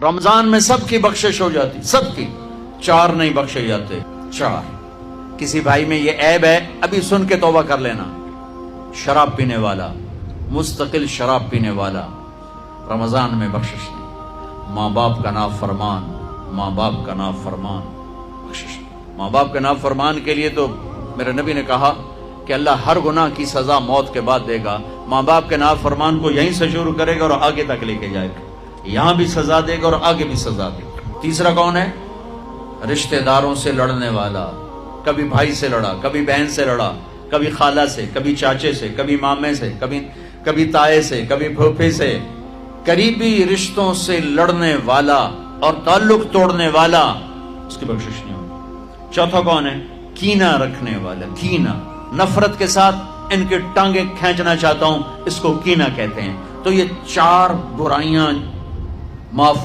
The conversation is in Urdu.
رمضان میں سب کی بخشش ہو جاتی، سب کی، 4 نہیں بخشے جاتے، 4۔ کسی بھائی میں یہ عیب ہے، ابھی سن کے توبہ کر لینا۔ شراب پینے والا، مستقل شراب پینے والا، رمضان میں بخشش نہیں۔ ماں باپ کا نافرمان، ماں باپ کا نافرمان، بخشش نہیں۔ ماں باپ کا نافرمان کے لیے تو میرے نبی نے کہا کہ اللہ ہر گناہ کی سزا موت کے بعد دے گا۔ ماں باپ کے نافرمان کو یہیں سے شروع کرے گا اور آگے تک لے کے جائے گا، یہاں بھی سزا دے گا اور آگے بھی سزا دے گا۔ تیسرا کون ہے؟ رشتہ داروں سے لڑنے والا، کبھی بھائی سے لڑا، کبھی بہن سے لڑا، کبھی خالہ سے، کبھی چاچے سے، کبھی مامے سے، کبھی تائے سے، کبھی پھوپھے سے، قریبی رشتوں سے لڑنے والا اور تعلق توڑنے والا، اس کی بخشش نہیں ہوگی۔ چوتھا کون ہے؟ کینہ رکھنے والا، کینہ، نفرت کے ساتھ ان کے ٹانگیں کھینچنا چاہتا ہوں، اس کو کینہ کہتے ہیں۔ تو یہ 4 برائیاں معاف